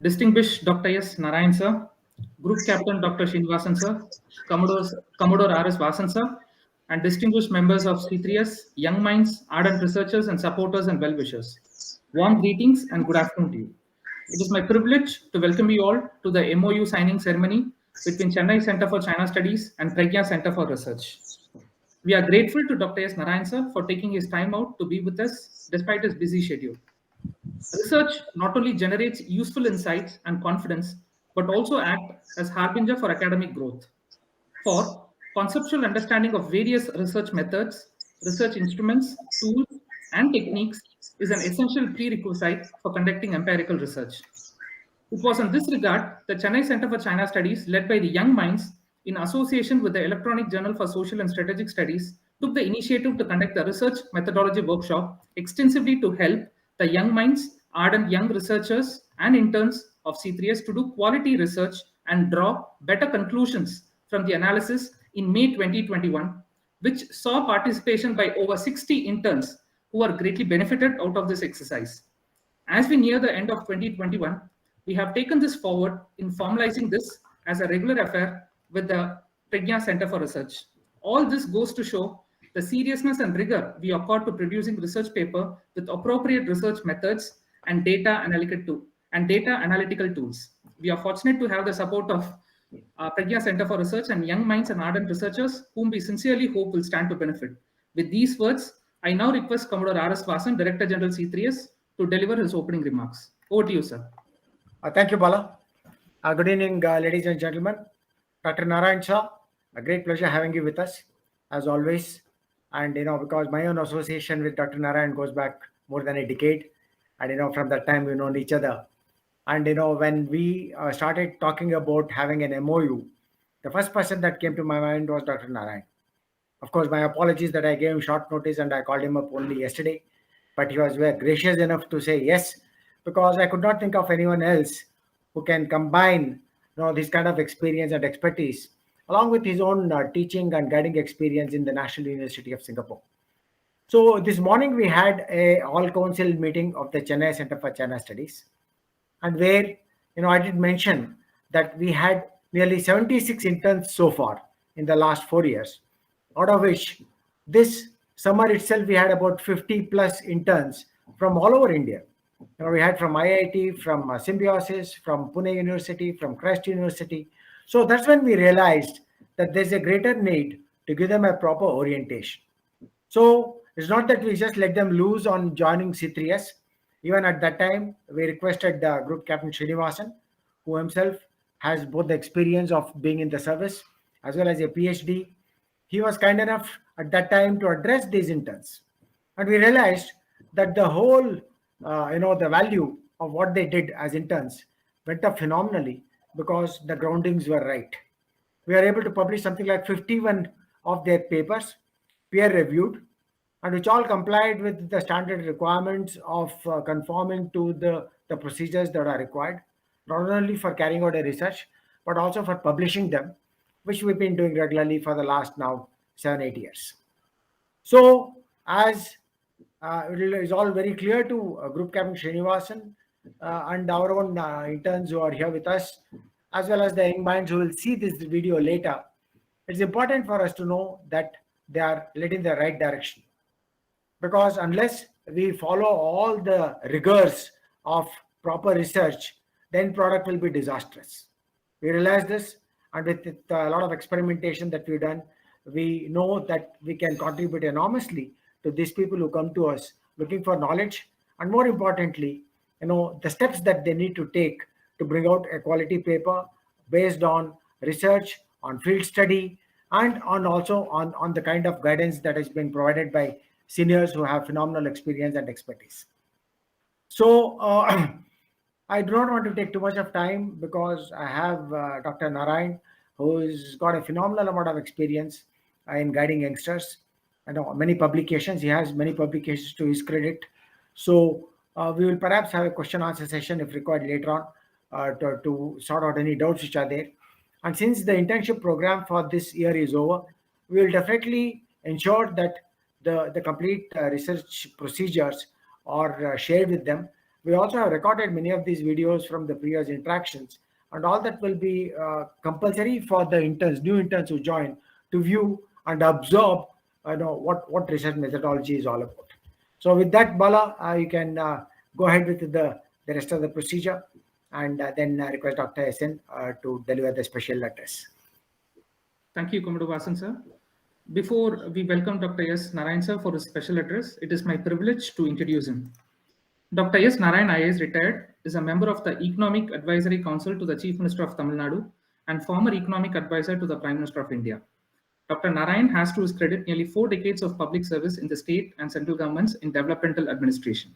Distinguished Dr. S. Narayan sir, Group Captain Dr. Srinivasan sir, Commodore R.S. Vasan sir, and distinguished members of C3S, young minds, ardent researchers, and supporters and well-wishers. Warm greetings and good afternoon to you. It is my privilege to welcome you all to the MoU signing ceremony between Chennai Center for China Studies and Praghna Center for Research. We are grateful to Dr. S. Narayan sir for taking his time out to be with us despite his busy schedule. Research not only generates useful insights and confidence, but also act as harbinger for academic growth. For conceptual understanding of various research methods, research instruments, tools, and techniques is an essential prerequisite for conducting empirical research. It was in this regard the Chennai Center for China Studies, led by the young minds in association with the Electronic Journal for Social and Strategic Studies, took the initiative to conduct a research methodology workshop extensively to help the young minds, ardent young researchers, and interns of C3S to do quality research and draw better conclusions from the analysis in May 2021, which saw participation by over 60 interns who are greatly benefited out of this exercise. As we near the end of 2021, we have taken this forward in formalizing this as a regular affair with the Praghna Center for Research. All this goes to show the seriousness and rigor we accord to producing research paper with appropriate research methods and data analytical tools. We are fortunate to have the support of Praghna Center for Research and young minds and ardent researchers whom we sincerely hope will stand to benefit. With these words, I now request Commodore R.S. Vasan, Director General C3S, to deliver his opening remarks. Over to you, sir. Thank you, Bala. Good evening, ladies and gentlemen. Dr. Narayan sir, a great pleasure having you with us, as always. And, because my own association with Dr. Narayan goes back more than a decade. And, from that time, we've known each other. And, when we started talking about having an MoU, the first person that came to my mind was Dr. Narayan. Of course, my apologies that I gave him short notice and I called him up only yesterday. But he was very gracious enough to say yes, because I could not think of anyone else who can combine this kind of experience and expertise along with his own teaching and guiding experience in the National University of Singapore. So this morning we had a all council meeting of the Chennai Center for China Studies, and where I did mention that we had nearly 76 interns so far in the last 4 years, out of which this summer itself we had about 50 plus interns from all over India. We had from IIT, from Symbiosis, from Pune University, from Christ University. So that's when we realized that there's a greater need to give them a proper orientation. So it's not that we just let them loose on joining C3S. Even at that time, we requested Group Captain Srinivasan, who himself has both the experience of being in the service as well as a PhD. He was kind enough at that time to address these interns. And we realized that the whole the value of what they did as interns went up phenomenally because the groundings were right. We are able to publish something like 51 of their papers, peer reviewed, and which all complied with the standard requirements of conforming to the procedures that are required, not only for carrying out a research, but also for publishing them, which we've been doing regularly for the last now 7-8 years. So as it is all very clear to Group Captain Srinivasan and our own interns who are here with us, as well as the young minds who will see this video later, it's important for us to know that they are led in the right direction. Because unless we follow all the rigors of proper research, the end product will be disastrous. We realize this, and with a lot of experimentation that we've done, we know that we can contribute enormously to these people who come to us looking for knowledge, and more importantly, the steps that they need to take to bring out a quality paper based on research, on field study, and also on the kind of guidance that has been provided by seniors who have phenomenal experience and expertise. So I do not want to take too much of time because I have Dr. Narayan, who's got a phenomenal amount of experience in guiding youngsters. I know many publications. He has many publications to his credit. So we will perhaps have a question answer session if required later on to sort out any doubts which are there. And since the internship program for this year is over, we will definitely ensure that the complete research procedures are shared with them, We also have recorded many of these videos from the previous interactions, and all that will be compulsory for the interns, new interns who join, to view and absorb what research methodology is all about. So with that, Bala, you can go ahead with the rest of the procedure, and then request Dr. SN to deliver the special address. Thank you, Commodore Vasan, sir. Before we welcome Dr. S. Narayan, sir, for his special address, it is my privilege to introduce him. Dr. S. Narayan IAS retired is a member of the Economic Advisory Council to the Chief Minister of Tamil Nadu and former Economic Advisor to the Prime Minister of India. Dr. Narayan has to his credit nearly 4 decades of public service in the state and central governments in developmental administration.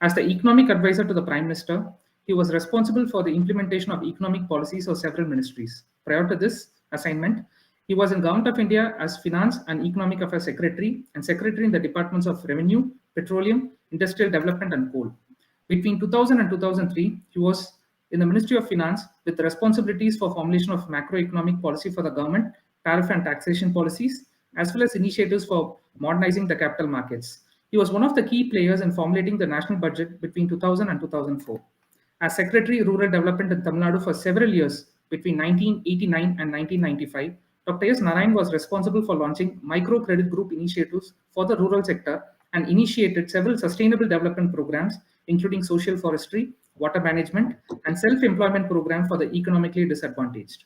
As the Economic Advisor to the Prime Minister, he was responsible for the implementation of economic policies of several ministries. Prior to this assignment, he was in Government of India as Finance and Economic Affairs Secretary and Secretary in the Departments of Revenue, Petroleum, Industrial Development and Coal. Between 2000 and 2003, he was in the Ministry of Finance with responsibilities for formulation of macroeconomic policy for the government, tariff and taxation policies, as well as initiatives for modernizing the capital markets. He was one of the key players in formulating the national budget between 2000 and 2004. As Secretary Rural Development in Tamil Nadu for several years between 1989 and 1995, Dr. S. Narayan was responsible for launching microcredit group initiatives for the rural sector and initiated several sustainable development programs, including social forestry, water management, and self-employment programs for the economically disadvantaged.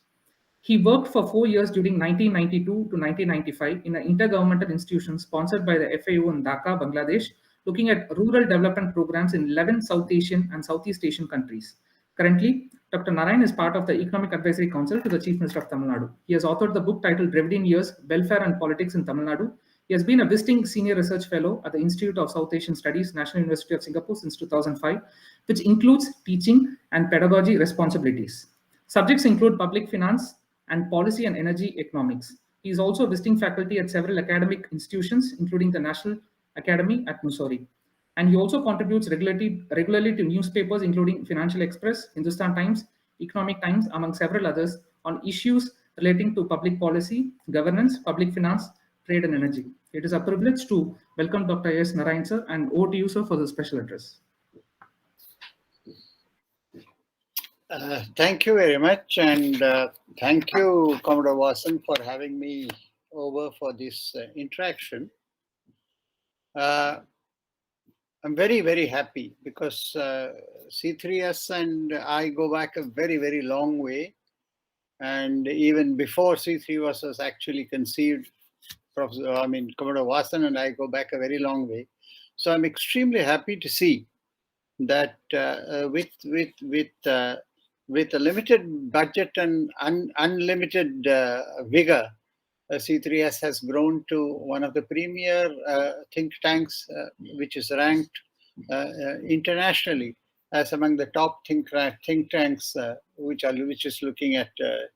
He worked for 4 years during 1992 to 1995 in an intergovernmental institution sponsored by the FAO in Dhaka, Bangladesh, looking at rural development programs in 11 South Asian and Southeast Asian countries. Currently, Dr. Narayan is part of the Economic Advisory Council to the Chief Minister of Tamil Nadu. He has authored the book titled Dravidian Years, Welfare and Politics in Tamil Nadu. He has been a visiting senior research fellow at the Institute of South Asian Studies, National University of Singapore since 2005, which includes teaching and pedagogy responsibilities. Subjects include public finance and policy and energy economics. He is also a visiting faculty at several academic institutions, including the National Academy at Mussoorie. And he also contributes regularly to newspapers, including Financial Express, Hindustan Times, Economic Times, among several others, on issues relating to public policy, governance, public finance, trade, and energy. It is a privilege to welcome Dr. S. Narayan, sir, and over to you, sir, for the special address. Thank you very much, and thank you, Commodore Vasan, for having me over for this interaction. I'm very, very happy because C3S and I go back a very, very long way. And even before C3S was actually conceived, Commodore Vasan and I go back a very long way. So I'm extremely happy to see that with a limited budget and unlimited vigor, C3S has grown to one of the premier think tanks, which is ranked internationally as among the top think tanks, which is looking at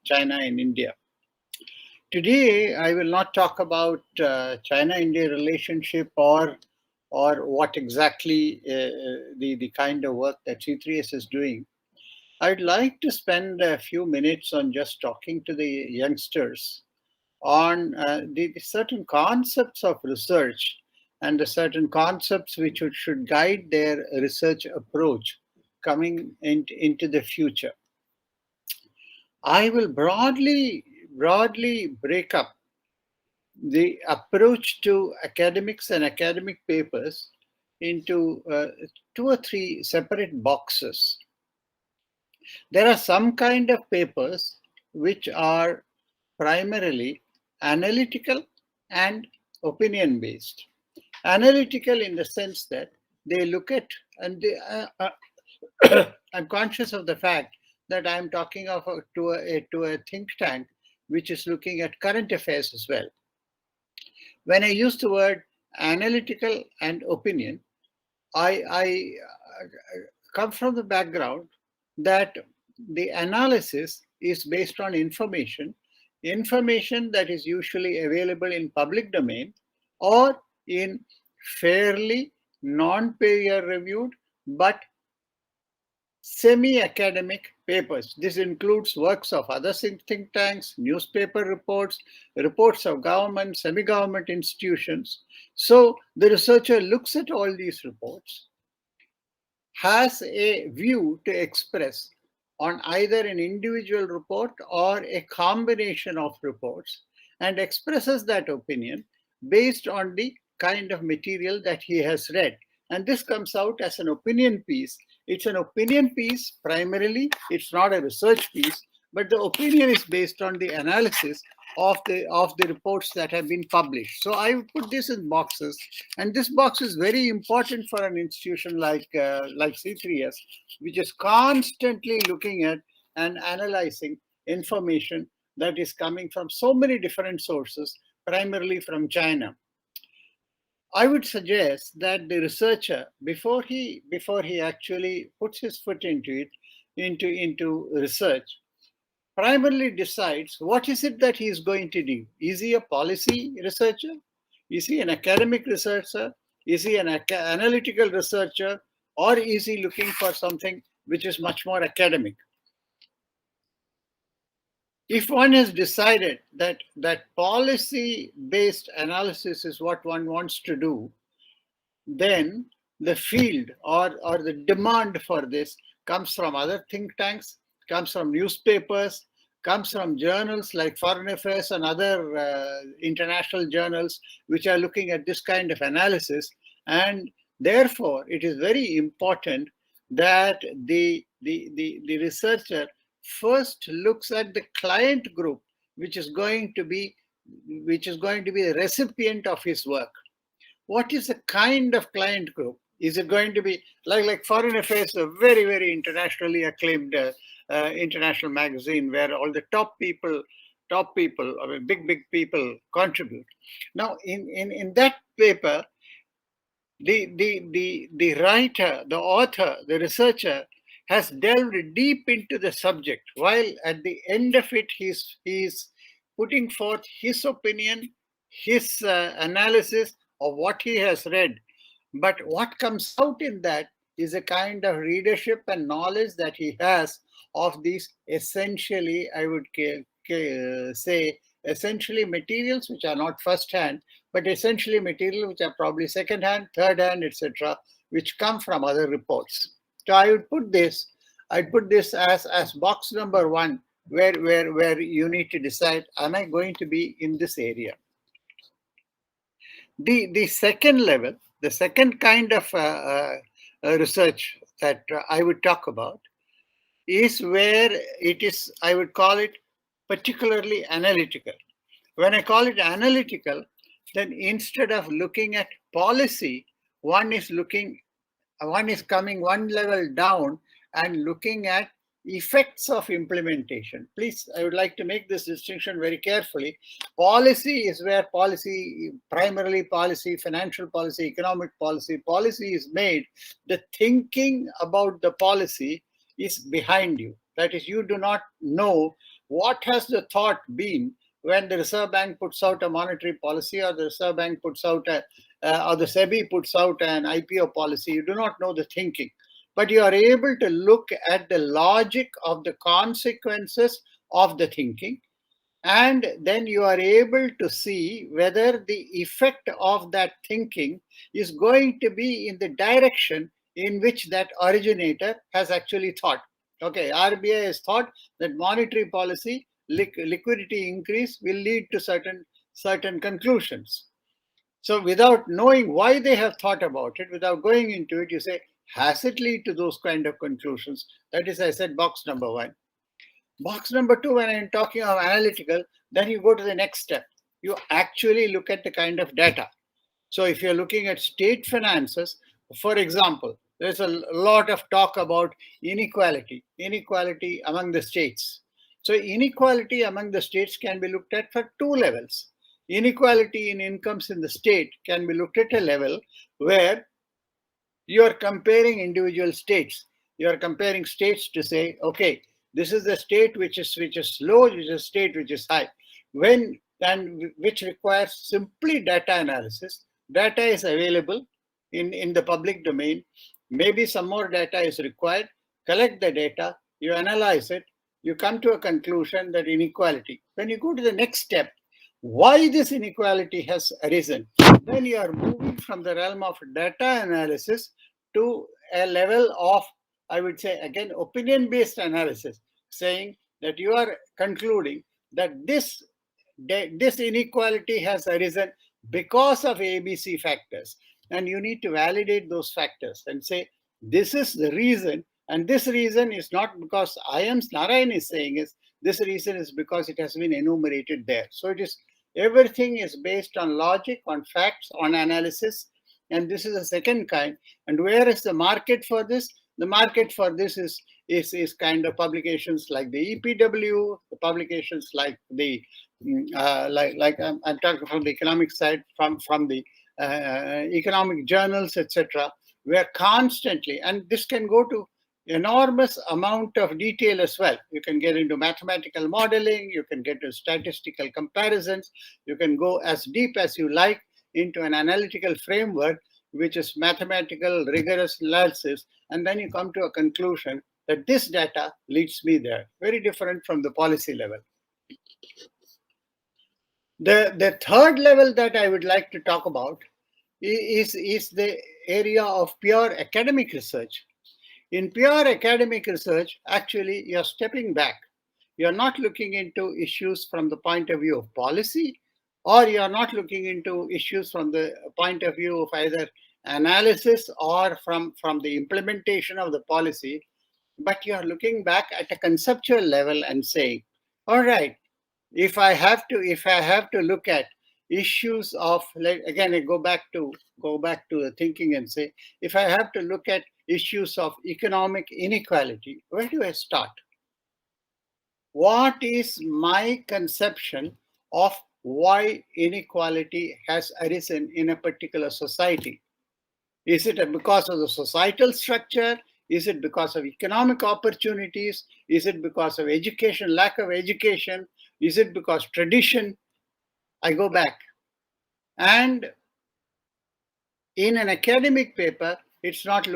China and India. Today, I will not talk about China-India relationship or what exactly the kind of work that C3S is doing. I'd like to spend a few minutes on just talking to the youngsters on the certain concepts of research and the certain concepts which should guide their research approach coming into the future. I will broadly break up the approach to academics and academic papers into 2 or 3 separate boxes. There are some kind of papers which are primarily analytical and opinion based. Analytical in the sense that they look at, and they, I'm conscious of the fact that I'm talking of to a think tank which is looking at current affairs as well. When I use the word analytical and opinion, I come from the background that the analysis is based on information that is usually available in public domain or in fairly non-peer reviewed but semi-academic papers. This includes works of other think tanks, newspaper reports, reports of government, semi-government institutions. So the researcher looks at all these reports, has a view to express on either an individual report or a combination of reports, and expresses that opinion based on the kind of material that he has read. And this comes out as an opinion piece. It's an opinion piece primarily, it's not a research piece, but the opinion is based on the analysis of the reports that have been published. So I put this in boxes, and this box is very important for an institution like C3S, which is constantly looking at and analyzing information that is coming from so many different sources, primarily from China. I would suggest that the researcher, before he actually puts his foot into research, primarily decides what is it that he is going to do. Is he a policy researcher? Is he an academic researcher? Is he an analytical researcher? Or is he looking for something which is much more academic? If one has decided that policy-based analysis is what one wants to do, then the field or the demand for this comes from other think tanks, comes from newspapers, comes from journals like Foreign Affairs and other international journals which are looking at this kind of analysis. And therefore, it is very important that the researcher first looks at the client group which is going to be the recipient of his work. What is the kind of client group? Is it going to be like Foreign Affairs, a very, very internationally acclaimed international magazine where all the top people, I mean, big people contribute. Now, in that paper, the writer, the author, the researcher has delved deep into the subject, while at the end of it, he's putting forth his opinion, his analysis of what he has read. But what comes out in that is a kind of readership and knowledge that he has of these essentially, I would say, essentially materials which are not first-hand, but essentially material which are probably second-hand, third-hand, etc., which come from other reports. So I would put this, as box number 1, where you need to decide, am I going to be in this area? The second level, the second kind of research that I would talk about is where it is, I would call it particularly analytical. When I call it analytical, then instead of looking at policy, one is coming one level down and looking at effects of implementation. Please, I would like to make this distinction very carefully. Policy is where primarily policy, financial policy, economic policy is made. The thinking about the policy is behind you. That is, you do not know what has the thought been when the Reserve Bank puts out a monetary policy, or the Reserve Bank puts out or the SEBI puts out an IPO policy. You do not know the thinking, but you are able to look at the logic of the consequences of the thinking, and then you are able to see whether the effect of that thinking is going to be in the direction in which that originator has actually thought. Okay, RBI has thought that monetary policy, liquidity increase will lead to certain conclusions. So without knowing why they have thought about it, without going into it, you say, has it lead to those kind of conclusions? That is, I said, box number 1. Box number 2, when I'm talking of analytical, then you go to the next step. You actually look at the kind of data. So if you're looking at state finances, for example, there's a lot of talk about inequality among the states. So inequality among the states can be looked at for 2 levels. Inequality in incomes in the state can be looked at a level where you are comparing individual states. You are comparing states to say, okay, this is the state which is low, this is a state which is high. Which requires simply data analysis. Data is available in the public domain. Maybe some more data is required. Collect the data, you analyze it, you come to a conclusion that inequality. When you go to the next step, why this inequality has arisen, then you are moving from the realm of data analysis to a level of, I would say, again, opinion-based analysis, saying that you are concluding that this inequality has arisen because of ABC factors. And you need to validate those factors and say, this is the reason. And this reason is not because Narayan is saying is, this reason is because it has been enumerated there. So it is, everything is based on logic, on facts, on analysis. And this is a second kind. And where is the market for this? The market for this is kind of publications like the EPW, the publications like the I'm talking from the economic side, from the economic journals, etc. Where constantly, and this can go to enormous amount of detail as well. You can get into mathematical modeling, you can get to statistical comparisons, you can go as deep as you like into an analytical framework, which is mathematical, rigorous analysis, and then you come to a conclusion that this data leads me there. Very different from the policy level. The third level that I would like to talk about is the area of pure academic research. In pure academic research, actually, you're stepping back. You're not looking into issues from the point of view of policy, or you're not looking into issues from the point of view of either analysis or from the implementation of the policy, but you're looking back at a conceptual level and saying, all right, if I have to look at issues of, like, again, I go back to the thinking and say, if I have to look at issues of economic inequality, where do I start? What is my conception of why inequality has arisen in a particular society? Is it because of the societal structure? Is it because of economic opportunities? Is it because of education, lack of education? Is it because tradition? I go back. And in an academic paper, it's not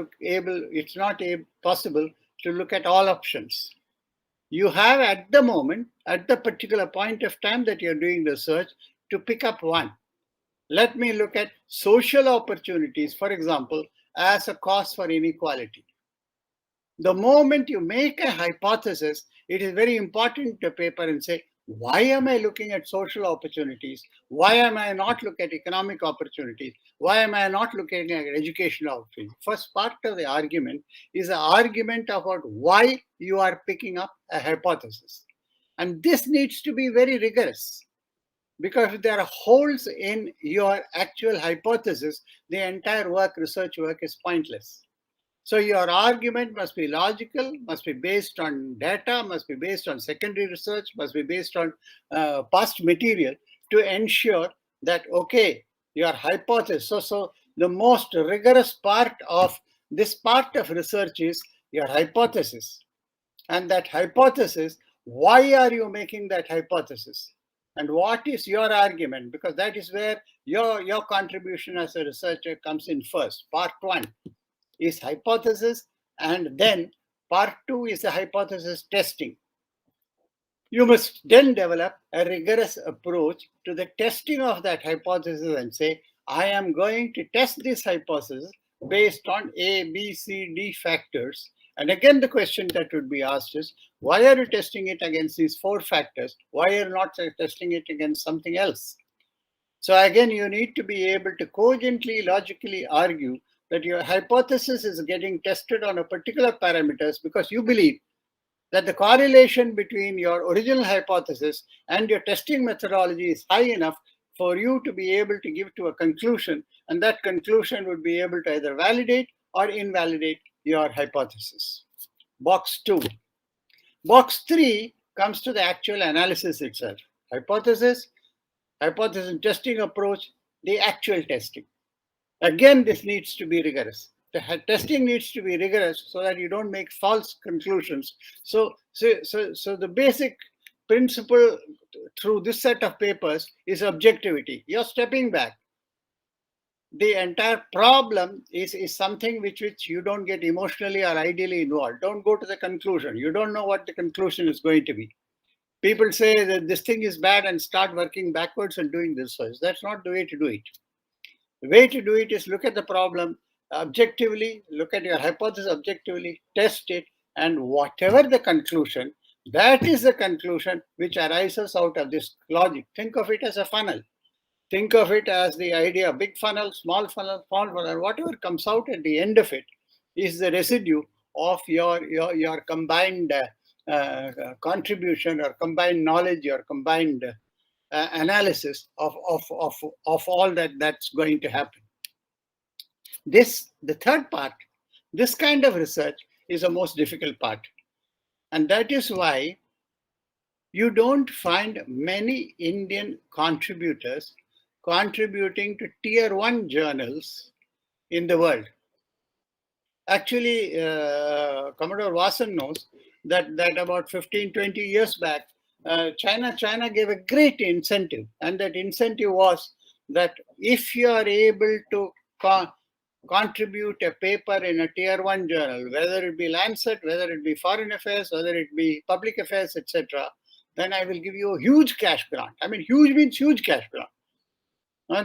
possible to look at all options. You have at the moment, at the particular point of time that you're doing research, to pick up one. Let me look at social opportunities, for example, as a cause for inequality. The moment you make a hypothesis, it is very important to paper and say, why am I looking at social opportunities? Why am I not looking at economic opportunities? Why am I not looking at educational opportunities? First part of the argument is an argument about why you are picking up a hypothesis. And this needs to be very rigorous, because if there are holes in your actual hypothesis, the entire research work is pointless. So your argument must be logical, must be based on data, must be based on secondary research, must be based on past material to ensure that, okay, your hypothesis. So the most rigorous part of this part of research is your hypothesis. And that hypothesis, why are you making that hypothesis? And what is your argument? Because that is where your contribution as a researcher comes in first. Part one is hypothesis, and then part two is the hypothesis testing. You must then develop a rigorous approach to the testing of that hypothesis and say, I am going to test this hypothesis based on A, B, C, D factors. And again, the question that would be asked is, why are you testing it against these four factors? Why are you not testing it against something else? So again, you need to be able to cogently, logically argue that your hypothesis is getting tested on a particular parameters because you believe that the correlation between your original hypothesis and your testing methodology is high enough for you to be able to give to a conclusion, and that conclusion would be able to either validate or invalidate your hypothesis. Box 2. Box 3 comes to the actual analysis itself. Hypothesis testing approach, the actual testing. Again, this needs to be rigorous. The testing needs to be rigorous so that you don't make false conclusions. So the basic principle through this set of papers is objectivity. You're stepping back. The entire problem is something which you don't get emotionally or ideally involved. Don't go to the conclusion. You don't know what the conclusion is going to be. People say that this thing is bad and start working backwards and doing this. That's not the way to do it. The way to do it is look at the problem, objectively, look at your hypothesis objectively, test it, and whatever the conclusion, that is the conclusion which arises out of this logic. Think of it as a funnel. Think of it as the idea, big funnel, small funnel, small funnel. Whatever comes out at the end of it is the residue of your combined contribution, or combined knowledge, or combined analysis of all that's going to happen. The third part, this kind of research is the most difficult part. And that is why you don't find many Indian contributors contributing to tier 1 journals in the world. Actually, Commodore Vasan knows that about 15, 20 years back, China gave a great incentive. And that incentive was that if you are able to contribute a paper in a tier 1 journal, whether it be Lancet, whether it be Foreign Affairs, whether it be Public Affairs, etc., then I will give you a huge cash grant. I mean, huge means huge cash grant.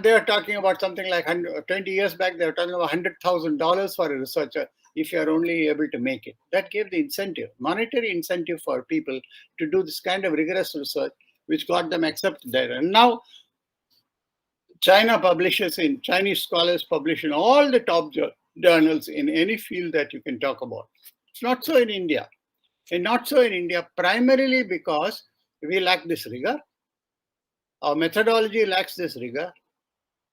They are talking about something like 20 years back, they were talking about $100,000 for a researcher if you are only able to make it. That gave the incentive, monetary incentive for people to do this kind of rigorous research, which got them accepted there. And now Chinese scholars publish in all the top journals in any field that you can talk about. It's not so in India. And not so in India, primarily because we lack this rigor. Our methodology lacks this rigor.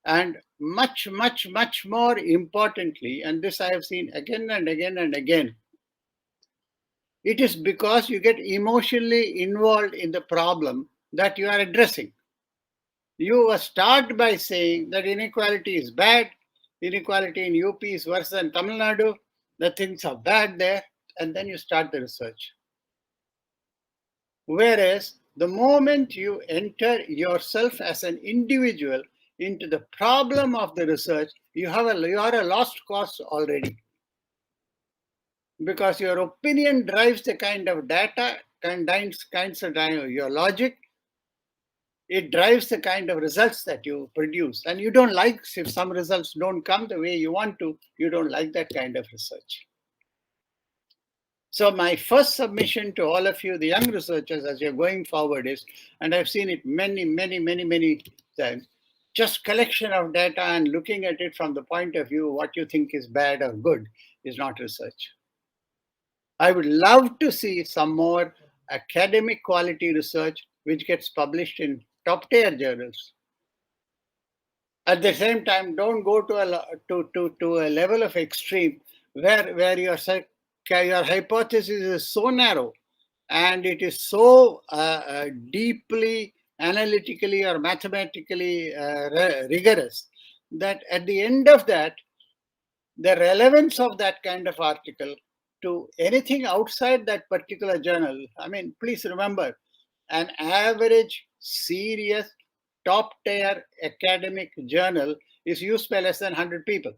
And much, much, much more importantly, and this I have seen again and again and again, it is because you get emotionally involved in the problem that you are addressing. You start by saying that inequality is bad, inequality in UP is worse than Tamil Nadu, that things are bad there, and then you start the research. Whereas the moment you enter yourself as an individual into the problem of the research, you are a lost cause already. Because your opinion drives the kind of data, kinds of your logic, it drives the kind of results that you produce. And you don't like, if some results don't come the way you want to, you don't like that kind of research. So my first submission to all of you, the young researchers, as you're going forward is, and I've seen it many, many, many, many times, just collection of data and looking at it from the point of view what you think is bad or good is not research. I would love to see some more academic quality research which gets published in top tier journals. At the same time, don't go to a level of extreme where your hypothesis is so narrow and it is so deeply analytically or mathematically rigorous that at the end of that, the relevance of that kind of article to anything outside that particular journal, I mean, please remember, an average serious top tier academic journal is used by less than 100 people.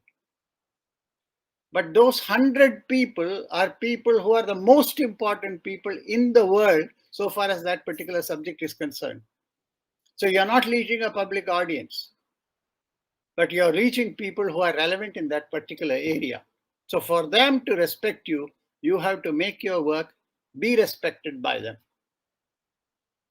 But those 100 people are people who are the most important people in the world so far as that particular subject is concerned. So you're not reaching a public audience, but you're reaching people who are relevant in that particular area. So for them to respect you, you have to make your work be respected by them.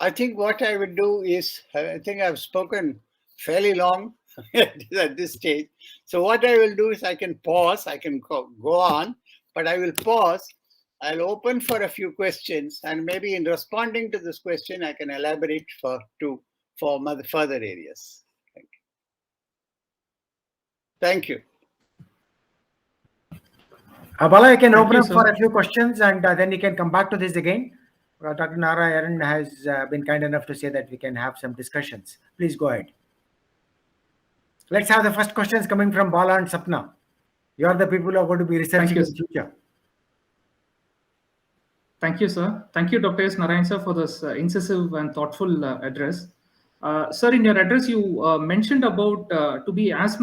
I think what I would do is, I think I've spoken fairly long at this stage. So what I will do is I can pause, I can go on, but I will pause. I'll open for a few questions, and maybe in responding to this question, I can elaborate for further areas. Thank you. Bala, I can open up for a few questions and then you can come back to this again. Dr. Narayan has been kind enough to say that we can have some discussions. Please go ahead. Let's have the first questions coming from Bala and Sapna. You are the people who are going to be researching in the future. Thank you, sir. Thank you, Dr. S. Narayan, sir, for this incisive and thoughtful address. Sir, in your address, you mentioned about to be as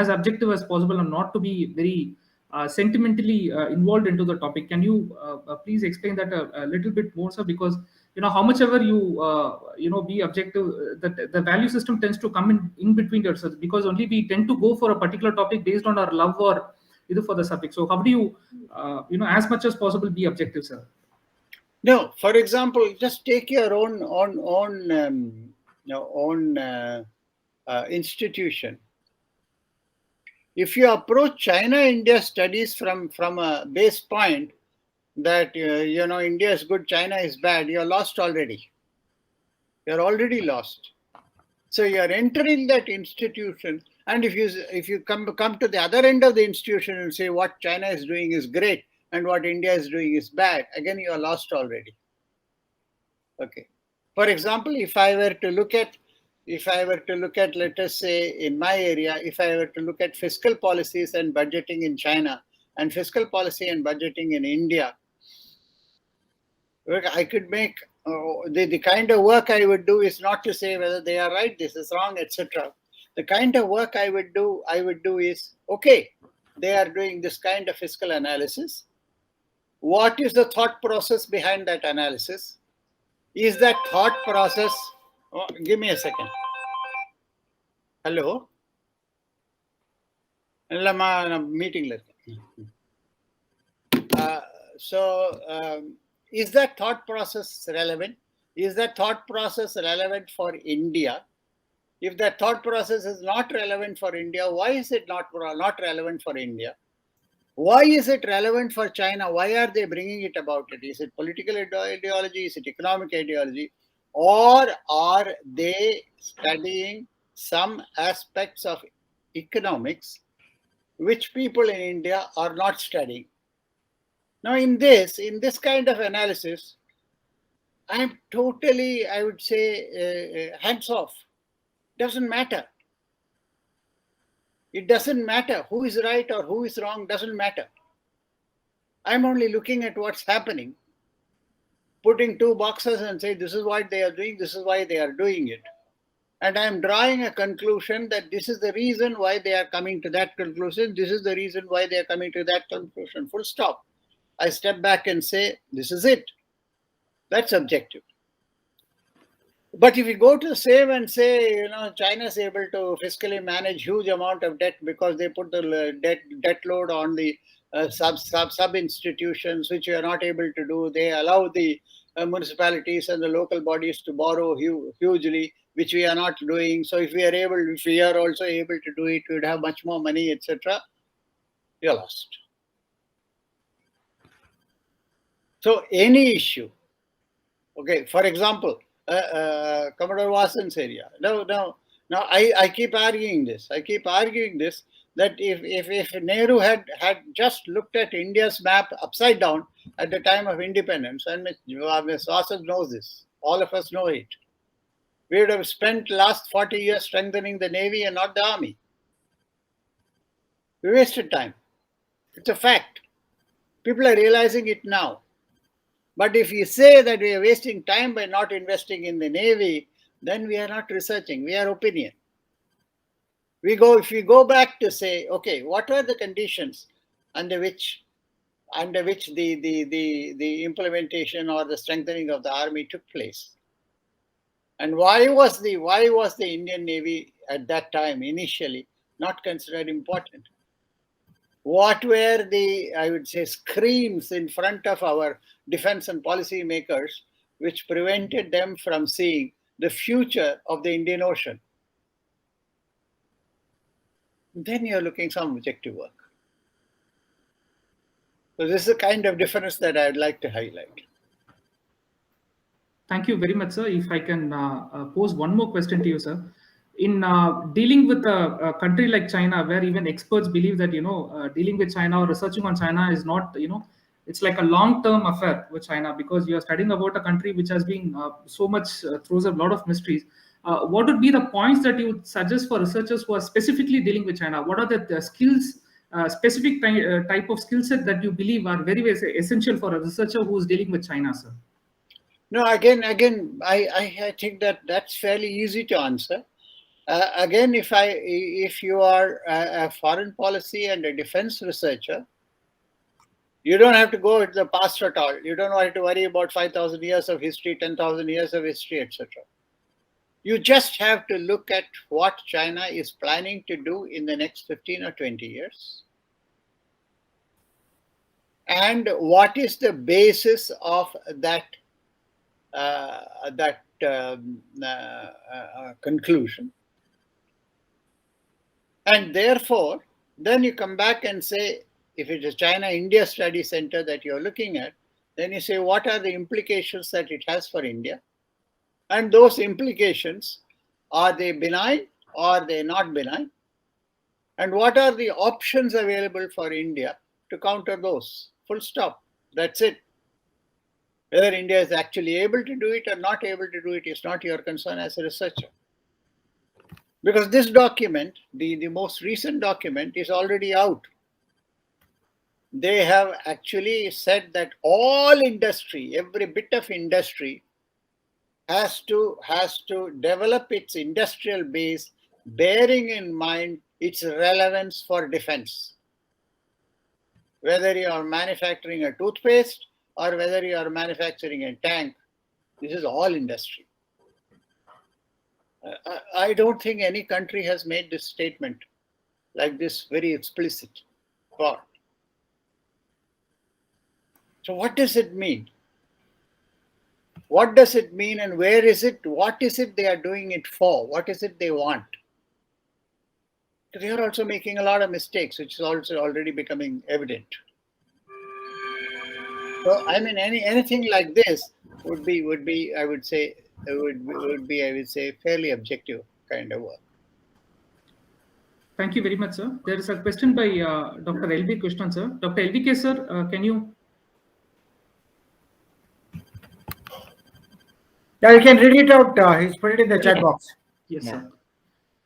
objective as possible and not to be very sentimentally involved into the topic. Can you please explain that a little bit more, sir? Because how much ever you be objective, the value system tends to come in between yourselves, because only we tend to go for a particular topic based on our love or for the subject. So how do you, as much as possible, be objective, sir? No, for example, just take your own institution. If you approach China-India studies from a base point that India is good, China is bad, you're lost already. You're already lost. So you're entering that institution, and if you come to the other end of the institution and say what China is doing is great and what India is doing is bad, again you are lost already. Okay. For example, if I were to look at, let us say in my area, if I were to look at fiscal policies and budgeting in China and fiscal policy and budgeting in India, I could make the kind of work I would do is not to say whether they are right, this is wrong, etc. The kind of work I would do is, okay, they are doing this kind of fiscal analysis. What is the thought process behind that analysis? Is that thought process, give me a second. Hello? Meeting. Is that thought process relevant? Is that thought process relevant for India? If that thought process is not relevant for India, why is it not relevant for India? Why is it relevant for China? Why are they bringing it about it? Is it political ideology? Is it economic ideology? Or are they studying some aspects of economics which people in India are not studying? Now, in this kind of analysis, I am totally, I would say, hands off. Doesn't matter. It doesn't matter who is right or who is wrong, doesn't matter. I'm only looking at what's happening, putting two boxes and say, this is what they are doing, this is why they are doing it. And I'm drawing a conclusion that this is the reason why they are coming to that conclusion, this is the reason why they are coming to that conclusion, full stop. I step back and say, this is it. That's objective. But if you go to save and say, China is able to fiscally manage huge amount of debt because they put the debt load on the sub institutions, which we are not able to do. They allow the municipalities and the local bodies to borrow hugely, which we are not doing. So if we are also able to do it, we would have much more money, etc. You're lost. So any issue, okay, for example, Commodore Vasan's area. Now, I keep arguing this. That if Nehru had just looked at India's map upside down at the time of independence, and Ms. Vasan knows this, all of us know it, we would have spent last 40 years strengthening the Navy and not the Army. We wasted time. It's a fact. People are realizing it now. But if you say that we are wasting time by not investing in the Navy, then we are not researching, we are opinion. If we go back to say, okay, what are the conditions under which the implementation or the strengthening of the army took place? And why was the Indian Navy at that time initially not considered important? What were the, I would say, screams in front of our defense and policy makers which prevented them from seeing the future of the Indian Ocean? Then you're looking some objective work. So this is the kind of difference that I'd like to highlight. Thank you very much, sir. If I can pose one more question to you, sir. In dealing with a country like China, where even experts believe that dealing with China or researching on China is not it's like a long-term affair with China, because you are studying about a country which has been so much throws a lot of mysteries. What would be the points that you would suggest for researchers who are specifically dealing with China? What are the skills, specific type of skill set that you believe are very, very essential for a researcher who is dealing with China, sir? No, again, I think that's fairly easy to answer. Again, if you are a foreign policy and a defense researcher, you don't have to go into the past at all. You don't have to worry about 5,000 years of history, 10,000 years of history, etc. You just have to look at what China is planning to do in the next 15 or 20 years. and what is the basis of that conclusion. And therefore, then you come back and say, if it is China-India Study Center that you're looking at, then you say, what are the implications that it has for India? And those implications, are they benign or are they not benign? And what are the options available for India to counter those? Full stop. That's it. Whether India is actually able to do it or not able to do it is not your concern as a researcher. Because this document, the most recent document, is already out. They have actually said that all industry, every bit of industry, has to develop its industrial base, bearing in mind its relevance for defense. Whether you are manufacturing a toothpaste or whether you are manufacturing a tank, this is all industry. I don't think any country has made this statement like this very explicit. But so what does it mean? What does it mean and where is it? What is it they are doing it for? What is it they want? They are also making a lot of mistakes, which is also already becoming evident. So I mean, anything like this would be I would say fairly objective kind of work. Thank you very much, sir. There is a question by Dr. L.B. Krishnan, sir. Dr. L.B.K. sir, can you? Yeah, you can read it out. He's put it in the chat box. Yes, sir.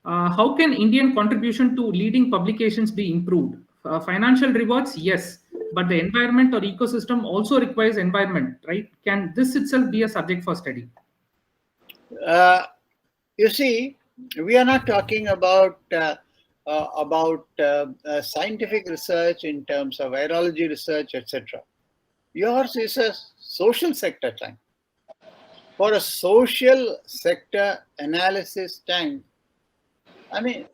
How can Indian contribution to leading publications be improved? Financial rewards, yes, but the environment or ecosystem also requires environment, right? Can this itself be a subject for study? You see, we are not talking about scientific research in terms of virology research, etc. Yours is a social sector tank. For a social sector analysis tank, I mean,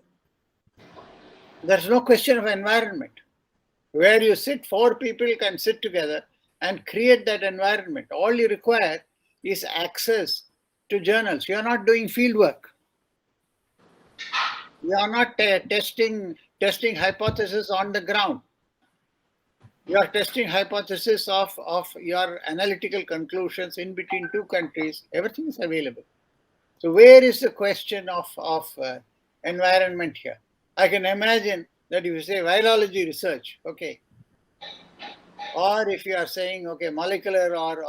there's no question of environment. Where you sit, 4 people can sit together and create that environment. All you require is access to journals. You are not doing field work. You are not testing hypothesis on the ground. You are testing hypothesis of your analytical conclusions in between 2 countries. Everything is available. So where is the question of environment here? I can imagine that if you say virology research, okay, or if you are saying, okay, molecular or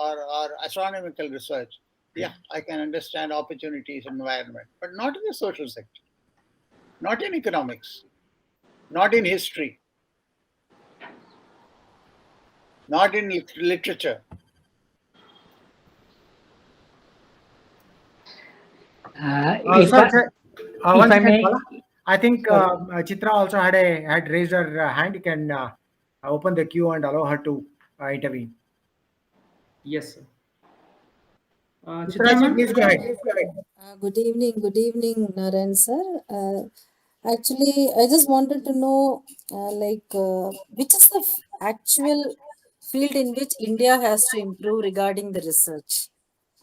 astronomical research, yeah, I can understand opportunities in environment, but not in the social sector, not in economics, not in history, not in literature. One second, Bala. I think Chitra also had raised her hand. You can open the queue and allow her to intervene. Yes, sir. Chitra, please go ahead. Good evening, Narayan sir. Actually, I just wanted to know, which is the actual field in which India has to improve regarding the research?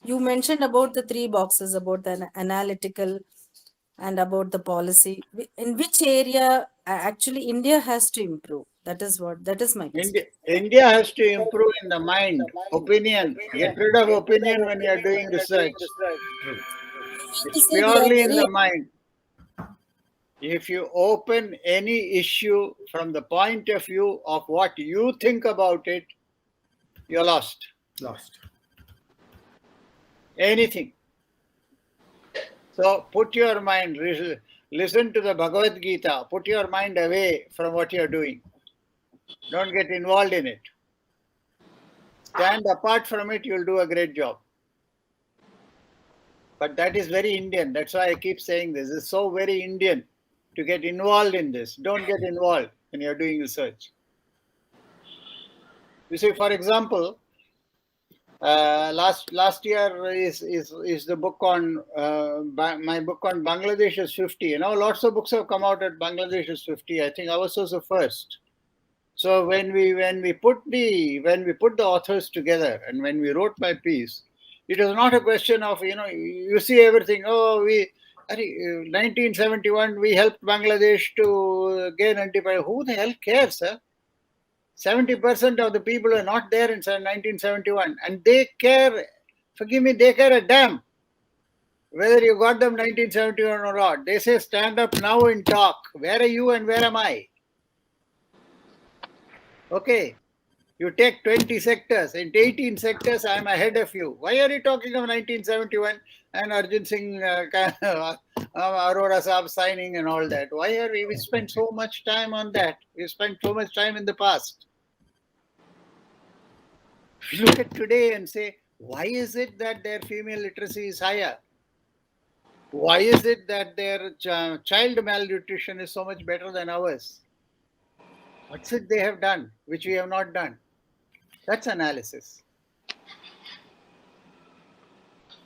You mentioned about the 3 boxes, about the analytical and about the policy. In which area actually India has to improve? That is my question. India has to improve in the mind, opinion. Get rid of opinion when you are doing research. It's purely in the mind. If you open any issue from the point of view of what you think about it, you're lost. Anything. So put your mind, listen to the Bhagavad Gita, put your mind away from what you're doing. Don't get involved in it. Stand apart from it, you'll do a great job. But that is very Indian. That's why I keep saying this. It's so very Indian to get involved in this. Don't get involved when you're doing research. You see, for example, last year is the book on my book on Bangladesh is 50. You know, lots of books have come out at Bangladesh is 50. I think ours was the first. So when we put the authors together and when we wrote my piece, it was not a question of, you see everything. Oh, 1971 we helped Bangladesh to gain independence. Who the hell cares, sir? 70% of the people are not there in 1971, and they care. Forgive me, they care a damn whether you got them 1971 or not. They say stand up now and talk. Where are you and where am I? Okay. You take 20 sectors. In 18 sectors, I am ahead of you. Why are you talking of 1971 and Arjun Singh, Arora Saab signing and all that? Why are we spent so much time on that? We spent so much time in the past. We look at today and say, why is it that their female literacy is higher? Why is it that their child malnutrition is so much better than ours? What's it they have done, which we have not done? That's analysis.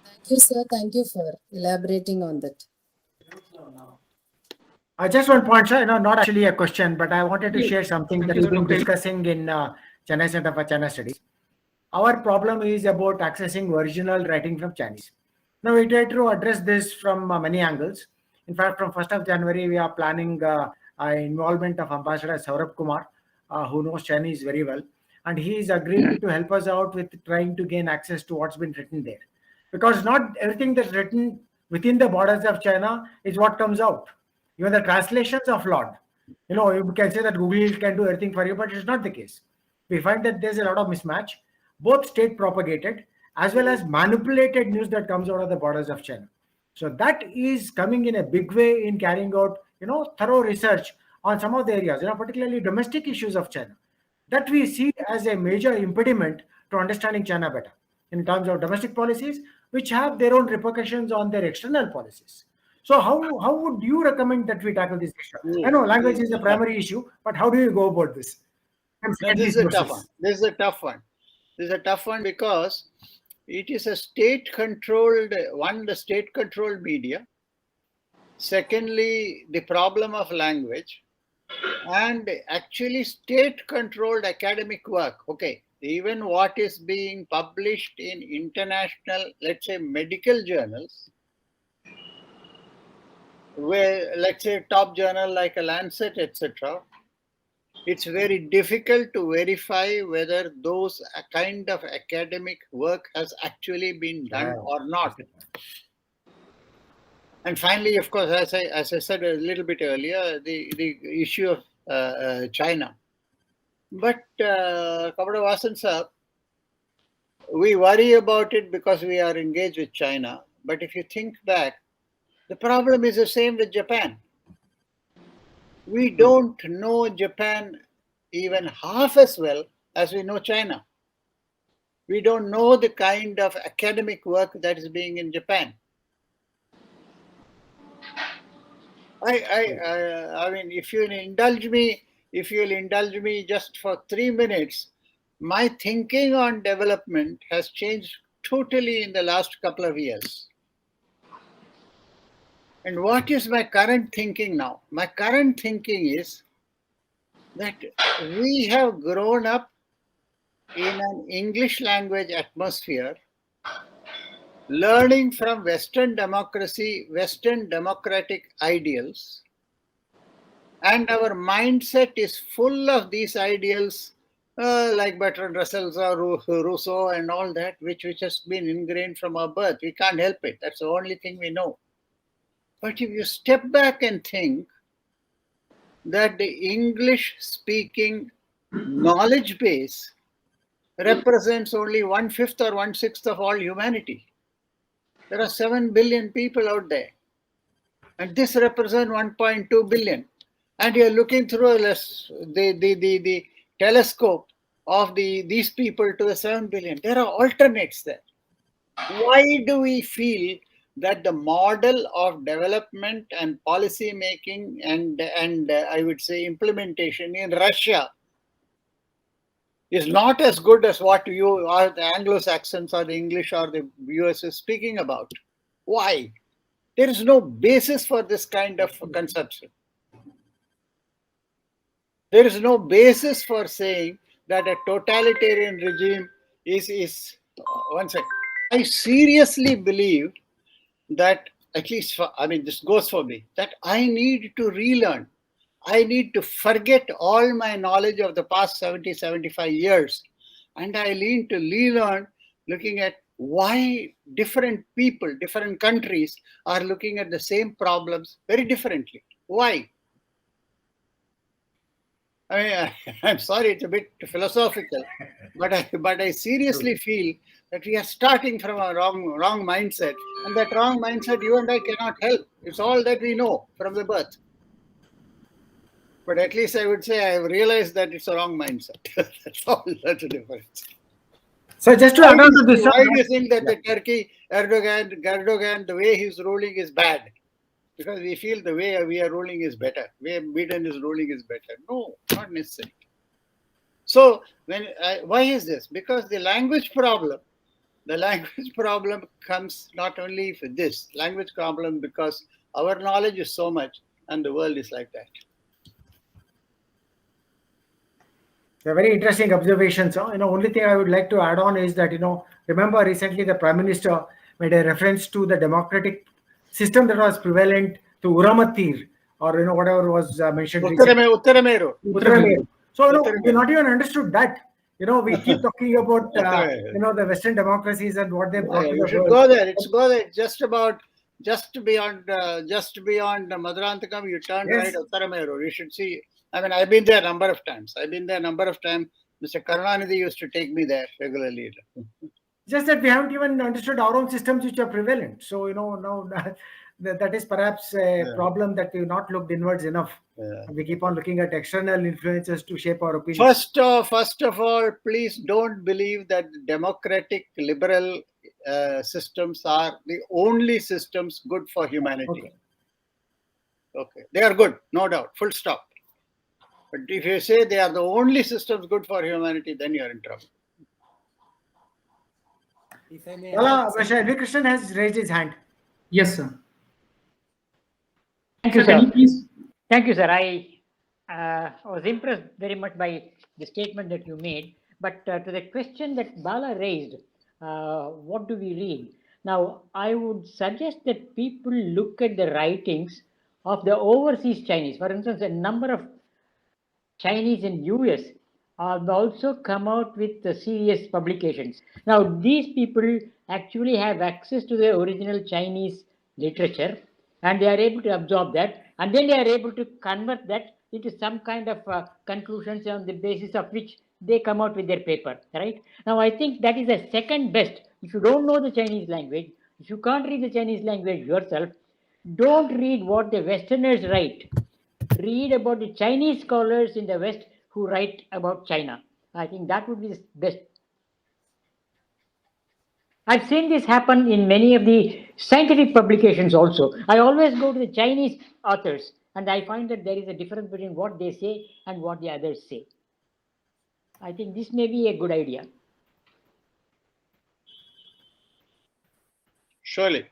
Thank you, sir. Thank you for elaborating on that. Just one point, sir. Not actually a question, but I wanted to share something that we've been discussing in Chennai Center for China Studies. Our problem is about accessing original writing from Chinese. Now, we try to address this from many angles. In fact, from 1st of January, we are planning involvement of Ambassador Saurabh Kumar, who knows Chinese very well. And he is agreed to help us out with trying to gain access to what's been written there. Because not everything that's written within the borders of China is what comes out. Even the translations of Lord. You can say that Google can do everything for you, but it's not the case. We find that there's a lot of mismatch, both state propagated as well as manipulated news that comes out of the borders of China. So that is coming in a big way in carrying out, thorough research on some of the areas, particularly domestic issues of China, that we see as a major impediment to understanding China better in terms of domestic policies, which have their own repercussions on their external policies. So how would you recommend that we tackle this issue? I know language is the primary issue, but how do you go about this? No, this is a tough one. This is a tough one. This is a tough one because it is a state-controlled, the state-controlled media. Secondly, the problem of language. And actually state-controlled academic work. Okay, even what is being published in international, let's say, medical journals, where, let's say, top journal like a Lancet, etc., it's very difficult to verify whether those kind of academic work has actually been done or not. And finally, of course, as I said a little bit earlier, the issue of China. But Commodore Vasan sir, we worry about it because we are engaged with China. But if you think back, the problem is the same with Japan. We don't know Japan even half as well as we know China. We don't know the kind of academic work that is being in Japan. I mean, if you'll indulge me just for 3 minutes, my thinking on development has changed totally in the last couple of years. And what is my current thinking now? My current thinking is that we have grown up in an English language atmosphere, learning from Western democracy, Western democratic ideals, and our mindset is full of these ideals like Bertrand Russell or Rousseau and all that, which has been ingrained from our birth. We can't help it. That's the only thing we know. But if you step back and think that the English-speaking knowledge base represents only 1/5 or 1/6 of all humanity. There are 7 billion people out there. And this represents 1.2 billion. And you're looking through the telescope of these people to the 7 billion. There are alternates there. Why do we feel that the model of development and policy making and I would say implementation in Russia is not as good as what you or the Anglo-Saxons or the English or the US is speaking about? Why? There is no basis for this kind of conception. There is no basis for saying that a totalitarian regime is one second. I seriously believe that, at least for, I mean, this goes for me, that I need to relearn. I need to forget all my knowledge of the past 70, 75 years. And I need to relearn, looking at why different people, different countries are looking at the same problems very differently. Why? I mean, I'm sorry, it's a bit philosophical, but I seriously feel that we are starting from a wrong mindset, and that wrong mindset you and I cannot help. It's all that we know from the birth. But at least I would say I have realized that it's a wrong mindset. That's all. That's the difference. So just to add on to this, Why do you think that the Turkey Erdogan, the way he's ruling is bad? Because we feel the way we are ruling is better. The way Biden is ruling is better. No, not necessarily. So why is this? Because the language problem comes not only for this language problem, because our knowledge is so much and the world is like that. they're very interesting observations. Only thing I would like to add on is that, remember recently the Prime Minister made a reference to the democratic system that was prevalent to Uramatir, or, whatever was mentioned recently. Uttarameru. So, we not even understood that. We keep talking about, the Western democracies and what they brought to You the should world. go there. It's go there. Just beyond Maduranthakam, you turn Yes. right, Uttarameru. You should see. I mean, I've been there a number of times. Mr. Karunanidhi used to take me there regularly. Just that we haven't even understood our own systems which are prevalent. So, now that is perhaps a problem that we've not looked inwards enough. Yeah. We keep on looking at external influences to shape our opinions. First of all, please don't believe that democratic liberal systems are the only systems good for humanity. Okay. They are good, no doubt, full stop. But if you say they are the only systems good for humanity, then you are in trouble. If I may Well, add some- Mr. Krishnan has raised his hand. Yes, sir. Thank you, Sir, can sir. you please? Thank you, sir. I was impressed very much by the statement that you made. But to the question that Bala raised, what do we read? Now, I would suggest that people look at the writings of the overseas Chinese. For instance, a number of Chinese in US have also come out with the serious publications. Now, these people actually have access to the original Chinese literature, and they are able to absorb that, and then they are able to convert that into some kind of conclusions on the basis of which they come out with their paper, right? Now, I think that is the second best. If you don't know the Chinese language, if you can't read the Chinese language yourself, don't read what the Westerners write. Read about the Chinese scholars in the West who write about China. I think that would be the best. I've seen this happen in many of the scientific publications also. I always go to the Chinese authors and I find that there is a difference between what they say and what the others say. I think this may be a good idea. Surely.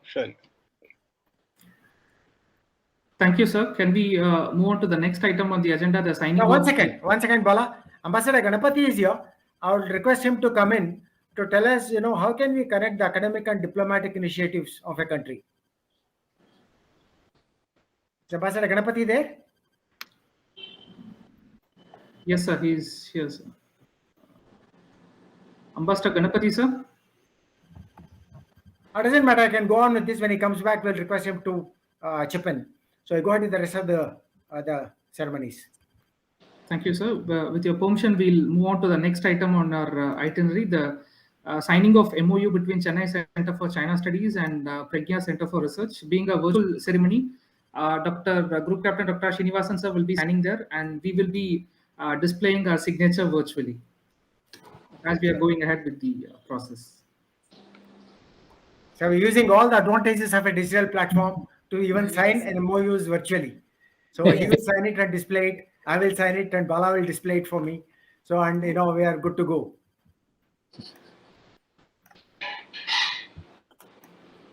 Thank you, sir. Can we move on to the next item on the agenda, the signing? Now, one second, Bala. Ambassador Ganapati is here. I would request him to come in to tell us, how can we connect the academic and diplomatic initiatives of a country? Is Ambassador Ganapati there? Yes, sir. He's here, sir. Ambassador Ganapati, sir. It doesn't matter. I can go on with this. When he comes back, we'll request him to chip in. So I go ahead with the rest of the ceremonies. Thank you, sir. With your permission, we'll move on to the next item on our itinerary, the signing of MoU between Chennai Center for China Studies and Praghna Center for Research. Being a virtual ceremony, Group Captain Dr. Srinivasan sir will be signing there, and we will be displaying our signature virtually as we are going ahead with the process. So we're using all the advantages of a digital platform to even sign an MOUs virtually. So he will sign it and display it. I will sign it and Bala will display it for me. So, and we are good to go.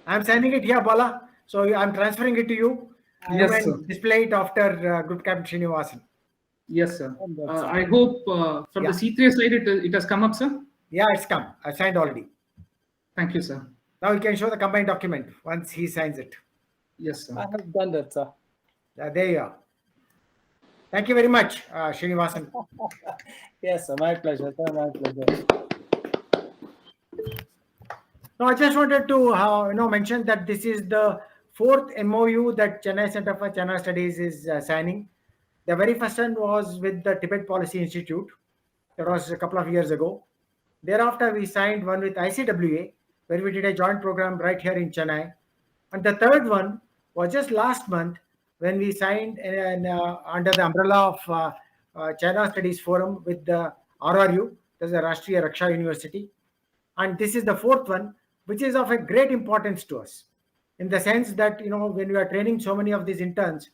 I'm signing it here, Bala. So I'm transferring it to you. Yes, You sir. can display it after Group Captain Srinivasan. Yes, sir. And that's I hope from Yeah. the C3S side it has come up, sir. Yeah, it's come. I signed already. Thank you, sir. Now you can show the combined document once he signs it. Yes, sir. I have done that, sir. There you are. Thank you very much, Srinivasan. Yes, sir. My pleasure, sir. My pleasure. No, I just wanted to mention that this is the fourth MoU that Chennai Center for China Studies is signing. The very first one was with the Tibet Policy Institute. That was a couple of years ago. Thereafter, we signed one with ICWA, where we did a joint program right here in Chennai. And the third one was just last month when we signed under the umbrella of China Studies Forum with the RRU, that's the Rashtriya Raksha University. And this is the fourth one, which is of a great importance to us in the sense that, when we are training so many of these interns,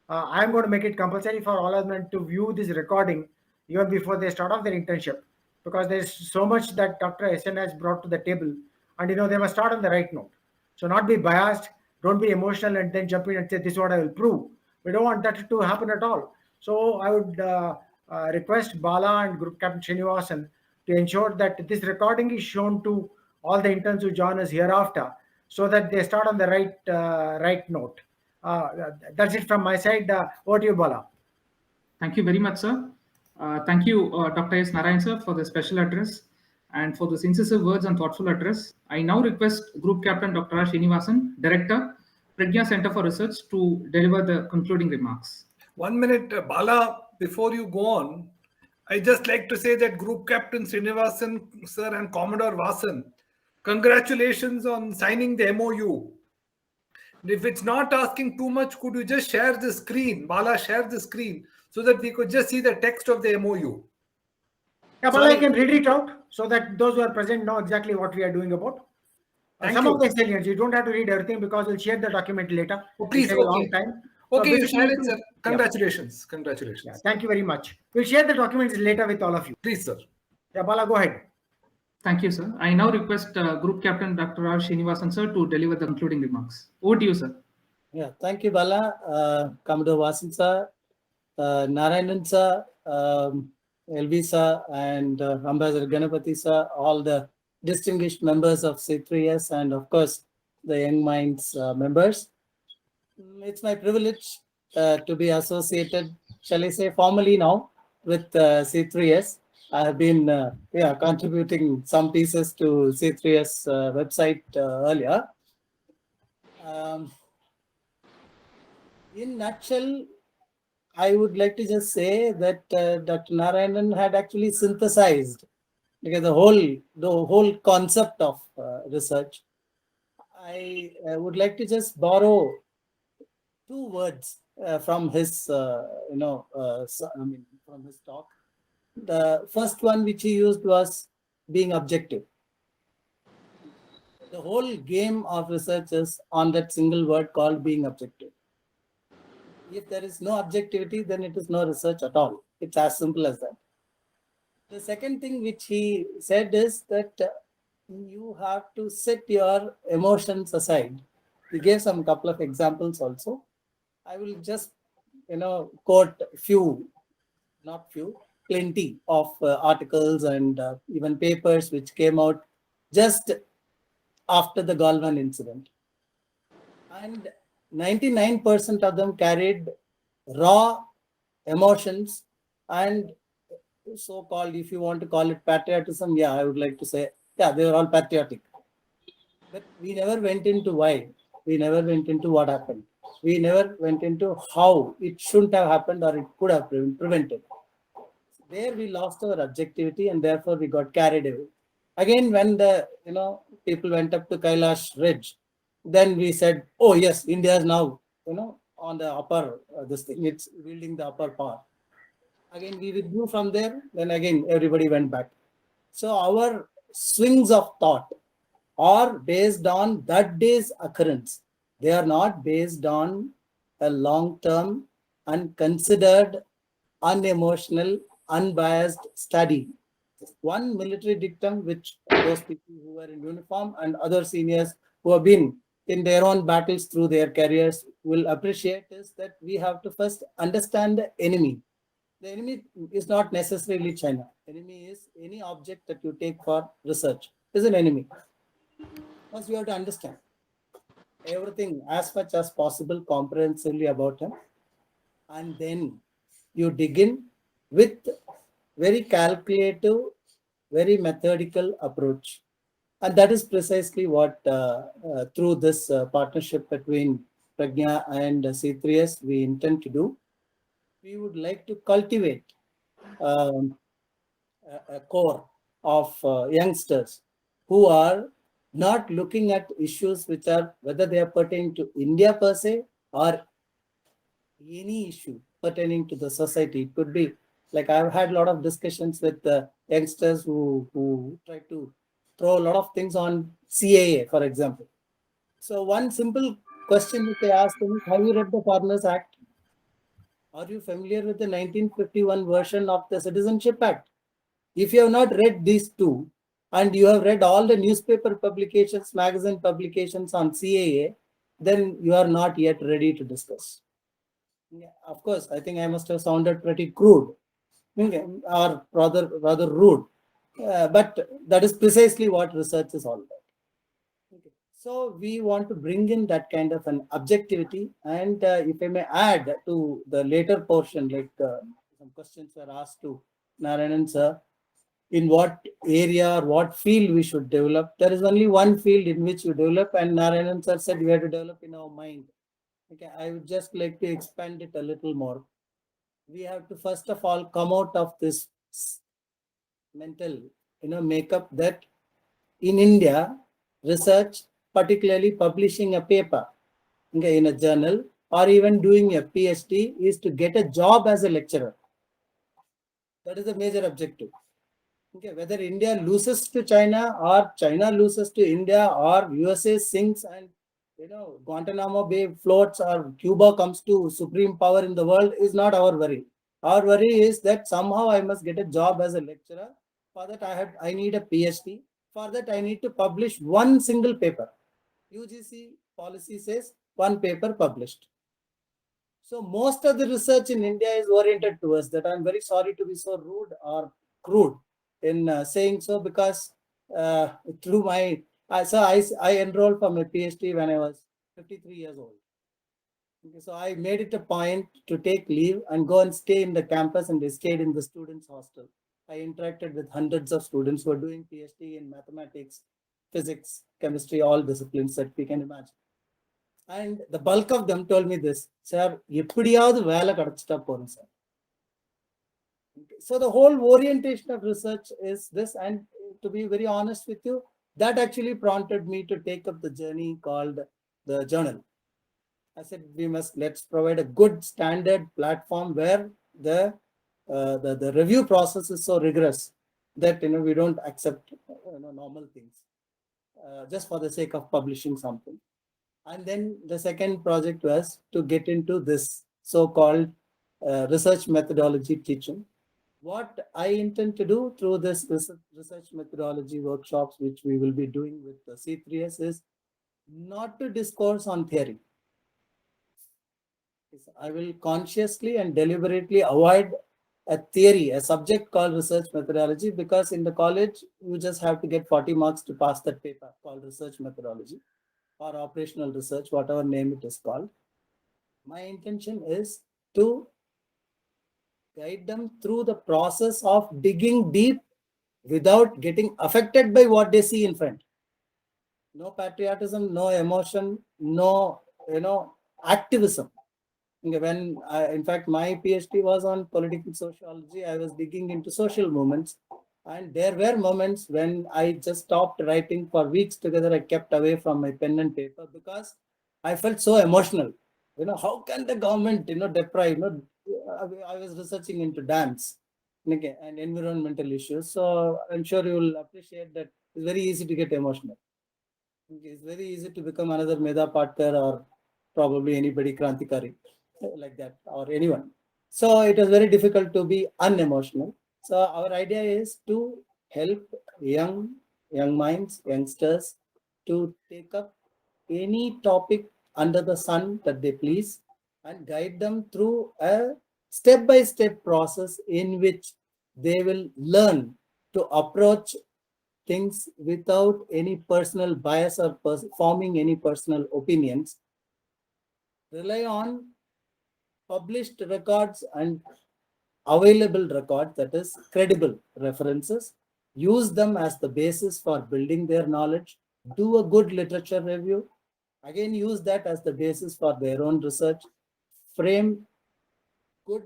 I'm going to make it compulsory for all of them to view this recording even before they start off their internship, because there's so much that Dr. SN has brought to the table, and they must start on the right note. So not be biased, don't be emotional and then jump in and say, this is what I will prove. We don't want that to happen at all. So I would request Bala and Group Captain Srinivasan to ensure that this recording is shown to all the interns who join us hereafter, so that they start on the right note. That's it from my side. Over to you, Bala. Thank you very much, sir. Thank you, Dr. S. Narayan, sir, for the special address and for the incisive words and thoughtful address. I now request Group Captain Dr. R. Srinivasan, Director, Praghna Center for Research, to deliver the concluding remarks. 1 minute, Bala, before you go on, I just like to say that Group Captain Srinivasan, sir, and Commodore Vasan, congratulations on signing the MoU. If it's not asking too much, could you just share the screen? Bala, share the screen so that we could just see the text of the MoU. Yeah, Bala, I can read it out so that those who are present know exactly what we are doing about. Some of the salients, you don't have to read everything because we'll share the document later. Oh, please, it'll take a long time. Okay, So you share it, basically, sir. Congratulations. Congratulations. Yeah, thank you very much. We'll share the documents later with all of you. Please, sir. Yeah, Bala, go ahead. Thank you, sir. I now request Group Captain Dr. R. Srinivasan, sir, to deliver the concluding remarks. Over to you, sir. Yeah, thank you, Bala. Commodore Vasan, sir, Narayan, sir, LV, sir, and Ambassador Ganapati, sir, all the distinguished members of C3S, and of course, the Young Minds members. It's my privilege to be associated, shall I say, formally now with C3S. I have been contributing some pieces to C3S website earlier. In nutshell, I would like to just say that Dr. Narayanan had actually synthesized the whole concept of research. I would like to just borrow two words from his, from his talk. The first one which he used was being objective. The whole game of research is on that single word called being objective. If there is no objectivity, then it is no research at all. It's as simple as that. The second thing which he said is that you have to set your emotions aside. He gave some couple of examples also. I will just, quote plenty of articles and even papers which came out just after the Galwan incident. And 99% of them carried raw emotions and so-called, if you want to call it patriotism, I would like to say, they were all patriotic. But we never went into why. We never went into what happened. We never went into how it shouldn't have happened or it could have been prevented. There we lost our objectivity and therefore we got carried away. Again, when the people went up to Kailash Ridge, then we said, oh yes, India is now on the upper it's wielding the upper power. Again, we withdrew from there. Then again, everybody went back. So our swings of thought are based on that day's occurrence. They are not based on a long-term, unconsidered, unemotional, unbiased study. One military dictum which those people who were in uniform and other seniors who have been in their own battles through their careers will appreciate is that we have to first understand the enemy. The enemy is not necessarily China. Enemy is any object that you take for research is an enemy. First, you have to understand everything as much as possible comprehensively about him, and then you dig in with very calculative, very methodical approach. And that is precisely what through this partnership between Praghna and C3S we intend to do. We would like to cultivate um, a core of youngsters who are not looking at issues which are whether they are pertaining to India per se or any issue pertaining to the society. It could be like I've had a lot of discussions with youngsters who try to throw a lot of things on CAA, for example. So one simple question which I ask them is, have you read the Foreigners Act? Are you familiar with the 1951 version of the Citizenship Act? If you have not read these two, and you have read all the newspaper publications, magazine publications on CAA, then you are not yet ready to discuss. Yeah, of course, I think I must have sounded pretty crude, or rather rude, but that is precisely what research is all about. Okay. So we want to bring in that kind of an objectivity, and if I may add to the later portion, like some questions were asked to Narayan sir, in what area or what field we should develop. There is only one field in which you develop, and Narayan sir said we have to develop in our mind. Okay, I would just like to expand it a little more. We have to first of all come out of this mental, makeup that in India, research, particularly publishing a paper in a journal or even doing a PhD, is to get a job as a lecturer. That is a major objective. Okay, whether India loses to China or China loses to India or USA sinks and Guantanamo Bay floats or Cuba comes to supreme power in the world is not our worry. Our worry is that somehow I must get a job as a lecturer. For that I need a PhD. For that I need to publish one single paper. UGC policy says one paper published. So most of the research in India is oriented towards that. I'm very sorry to be so rude or crude in saying so, because through my I enrolled for my PhD when I was 53 years old. Okay, so I made it a point to take leave and go and stay in the campus, and I stayed in the students' hostel. I interacted with hundreds of students who are doing PhD in mathematics, physics, chemistry, all disciplines that we can imagine. And the bulk of them told me this, sir, eppadiyavathu vela kadachita porum sir. So the whole orientation of research is this, and to be very honest with you, that actually prompted me to take up the journey called the journal. I said let's provide a good standard platform where the review process is so rigorous that we don't accept normal things just for the sake of publishing something. And then the second project was to get into this so-called research methodology teaching. What I intend to do through this research methodology workshops, which we will be doing with the C3S, is not to discourse on theory. I will consciously and deliberately avoid a theory, a subject called research methodology, because in the college, you just have to get 40 marks to pass that paper called research methodology or operational research, whatever name it is called. My intention is to guide them through the process of digging deep without getting affected by what they see in front. No patriotism, no emotion, no activism. When in fact my PhD was on political sociology, I was digging into social movements, and there were moments when I just stopped writing for weeks together. I kept away from my pen and paper because I felt so emotional. How can the government deprive? I was researching into dams, okay, and environmental issues, so I'm sure you will appreciate that it's very easy to get emotional. It's very easy to become another Medha Patkar or probably anybody Krantikari like that, or anyone. So it was very difficult to be unemotional. So our idea is to help young minds, youngsters, to take up any topic under the sun that they please and guide them through a step-by-step process in which they will learn to approach things without any personal bias or forming any personal opinions, rely on published records and available records, that is credible references, use them as the basis for building their knowledge, do a good literature review, again use that as the basis for their own research, frame good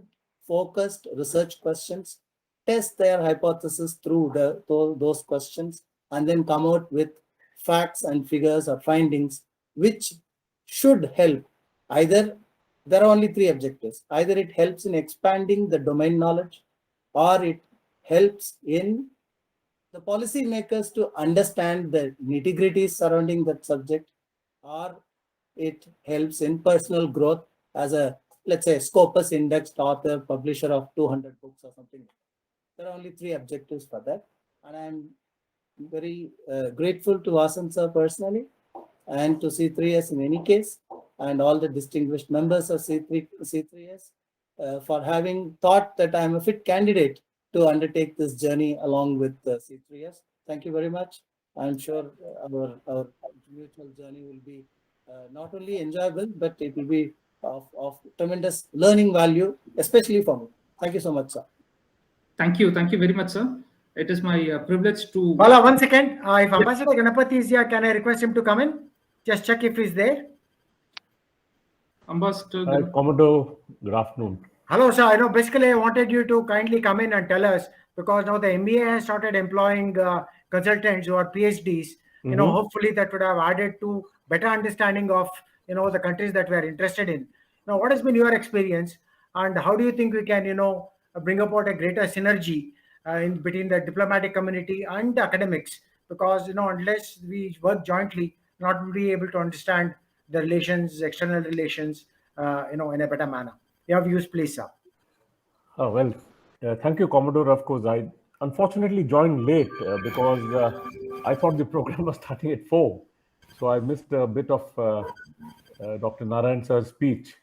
focused research questions, test their hypothesis through those questions, and then come out with facts and figures or findings which should help. Either there are only three objectives: either it helps in expanding the domain knowledge, or it helps in the policymakers to understand the nitty-gritties surrounding that subject, or it helps in personal growth as a, let's say, Scopus indexed author, publisher of 200 books or something. There are only three objectives for that. And I'm very grateful to Vasan sir personally, and to C3S in any case, and all the distinguished members of C3S for having thought that I'm a fit candidate to undertake this journey along with C3S. Thank you very much. I'm sure our mutual journey will be not only enjoyable, but it will be of tremendous learning value, especially for me. Thank you so much, sir. Thank you very much, sir. It is my privilege to. Bala, 1 second. If Ambassador Ganapati is here, can I request him to come in? Just check if he's there. Ambassador. Hi, Commodore. Good afternoon. Hello, sir. I know basically I wanted you to kindly come in and tell us, because now the MBA has started employing consultants who are PhDs. You know, hopefully that would have added to better understanding of, you know, the countries that we are interested in. Now, what has been your experience, and how do you think we can, you know, bring about a greater synergy in between the diplomatic community and the academics? Because, you know, unless we work jointly, not will be able to understand the relations, external relations, you know, in a better manner. You have views, please, sir. Oh, well, thank you, Commodore. Of course, I unfortunately joined late because I thought the program was starting at 4. So I missed a bit of Dr. Narayan sir's speech.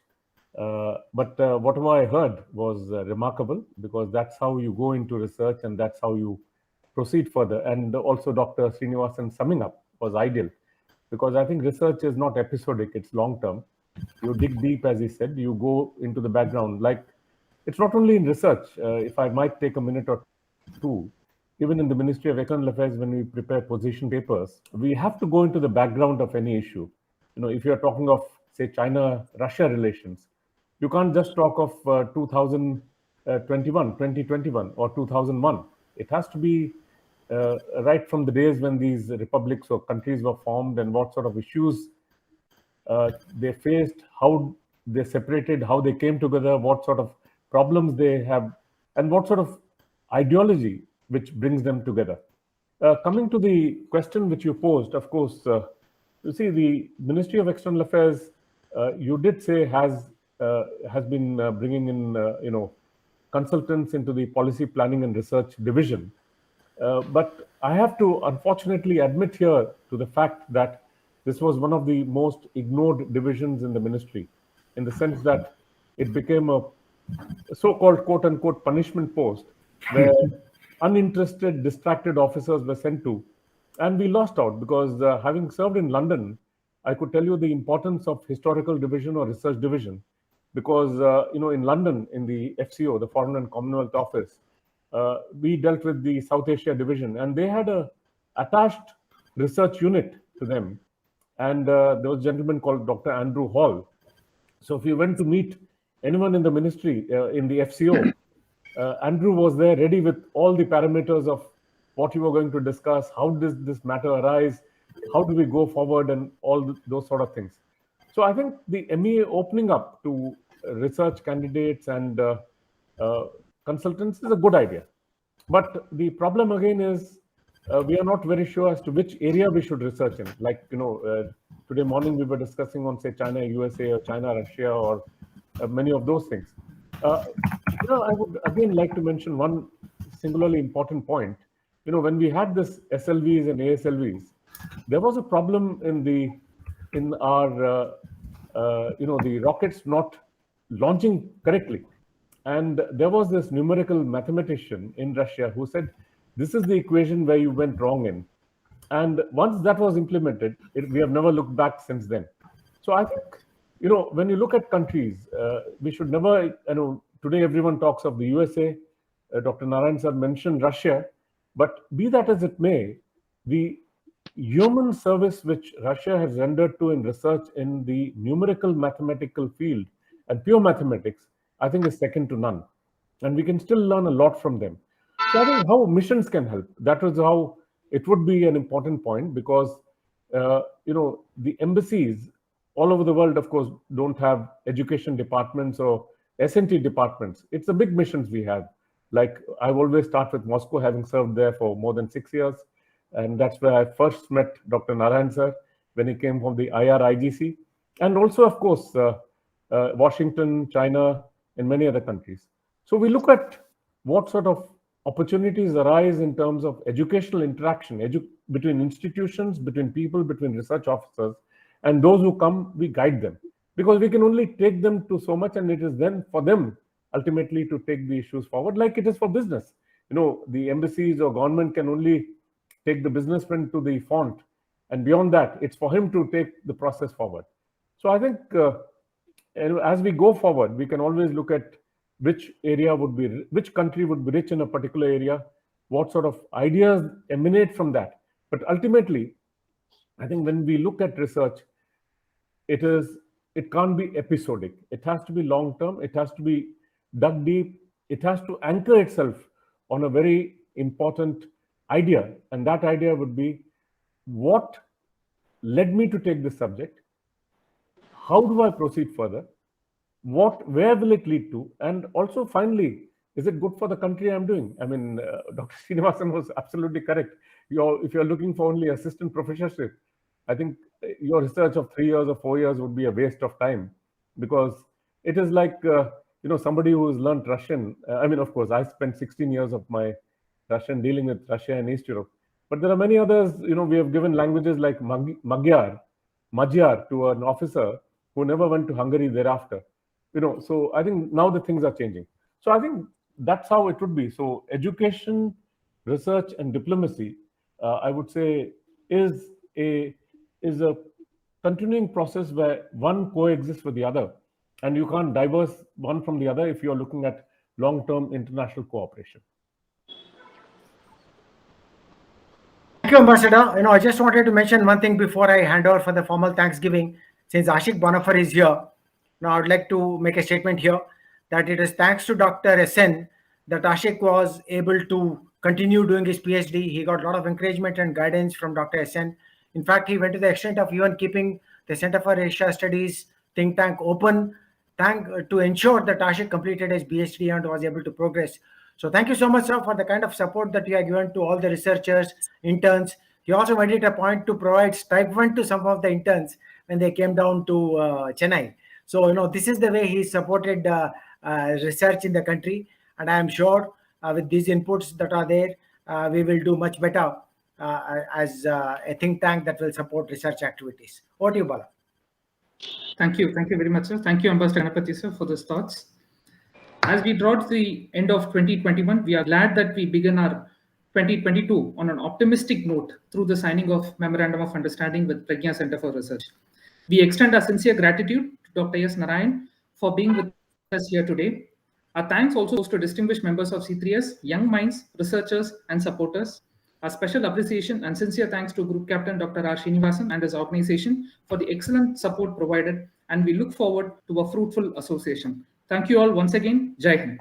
But whatever I heard was remarkable, because that's how you go into research and that's how you proceed further. And also Dr. Srinivasan summing up was ideal, because I think research is not episodic, it's long-term. You dig deep, as he said, you go into the background. Like, it's not only in research. If I might take a minute or two, even in the Ministry of External Affairs, when we prepare position papers, we have to go into the background of any issue. You know, if you're talking of, say, China-Russia relations, you can't just talk of 2021 or 2001. It has to be right from the days when these republics or countries were formed, and what sort of issues they faced, how they separated, how they came together, what sort of problems they have, and what sort of ideology which brings them together. Coming to the question which you posed, of course, you see, the Ministry of External Affairs, you did say has been bringing in, you know, consultants into the policy planning and research division. But I have to unfortunately admit here to the fact that this was one of the most ignored divisions in the ministry, in the sense that it became a so-called quote-unquote punishment post where uninterested, distracted officers were sent to. And we lost out, because having served in London, I could tell you the importance of historical division or research division, because, you know, in London, in the FCO, the Foreign and Commonwealth Office, we dealt with the South Asia division, and they had a attached research unit to them. And there was a gentleman called Dr. Andrew Hall. So if you went to meet anyone in the ministry, in the FCO, Andrew was there ready with all the parameters of what you were going to discuss, how does this matter arise, how do we go forward, and all those sort of things. So I think the MEA opening up to research candidates and consultants is a good idea. But the problem again is we are not very sure as to which area we should research in. Like, you know, today morning we were discussing on, say, China, USA, or China, Russia, or many of those things. You know, I would again like to mention one singularly important point. You know, when we had this SLVs and ASLVs, there was a problem in our you know, the rockets not launching correctly. And there was this numerical mathematician in Russia who said, this is the equation where you went wrong in. And once that was implemented, we have never looked back since then. So I think, when you look at countries, we should never, today everyone talks of the USA. Dr. Narayan sir mentioned Russia, but be that as it may, the human service which Russia has rendered to in research in the numerical mathematical field and pure mathematics, I think is second to none. And we can still learn a lot from them. So I think how missions can help, that is how it would be an important point, because, the embassies all over the world, of course, don't have education departments or S&T departments. It's the big missions we have. Like I always start with Moscow, having served there for more than 6 years. And that's where I first met Dr. Narayan sir when he came from the IRIGC. And also, of course, Washington, China, and many other countries. So we look at what sort of opportunities arise in terms of educational interaction between institutions, between people, between research officers, and those who come, we guide them. Because we can only take them to so much, and it is then for them ultimately to take the issues forward, like it is for business. The embassies or government can only take the businessman to the font, and beyond that, it's for him to take the process forward. So I think as we go forward, we can always look at which country would be rich in a particular area, what sort of ideas emanate from that. But ultimately, I think when we look at research, it can't be episodic. It has to be long-term. It has to be dug deep. It has to anchor itself on a very important idea. And that idea would be, what led me to take this subject? How do I proceed further? Where will it lead to? And also, finally, is it good for the country I'm doing? I mean, Dr. Srinivasan was absolutely correct. If you're looking for only assistant professorship, I think your research of 3 years or 4 years would be a waste of time, because it is like, somebody who has learned Russian. Of course, I spent 16 years of my Russian dealing with Russia and East Europe. But there are many others, we have given languages like Magyar to an officer who never went to Hungary thereafter. So I think now the things are changing. So I think that's how it would be. So education, research, and diplomacy, I would say, is a continuing process where one coexists with the other, and you can't diverse one from the other if you're looking at long-term international cooperation. Thank you, Ambassador. I just wanted to mention one thing before I hand over for the formal Thanksgiving. Since Ashik Bonafar is here, now I'd like to make a statement here that it is thanks to Dr. SN that Ashik was able to continue doing his PhD. He got a lot of encouragement and guidance from Dr. SN. In fact, he went to the extent of even keeping the Center for Asia Studies think tank open to ensure that Ashik completed his PhD and was able to progress. So thank you so much, sir, for the kind of support that you have given to all the researchers, interns. He also made it a point to provide stipend to some of the interns when they came down to Chennai. So, this is the way he supported research in the country. And I am sure with these inputs that are there, we will do much better as a think tank that will support research activities. Over to you, Bala. Thank you. Thank you very much, sir. Thank you, Ambassador Ganapathy, sir, for those thoughts. As we draw to the end of 2021, we are glad that we begin our 2022 on an optimistic note through the signing of Memorandum of Understanding with Praghna Center for Research. We extend our sincere gratitude to Dr. S. Narayan for being with us here today. Our thanks also goes to distinguished members of C3S, young minds, researchers, and supporters. Our special appreciation and sincere thanks to Group Captain Dr. R. Srinivasan and his organization for the excellent support provided, and we look forward to a fruitful association. Thank you all once again. Jai Hind.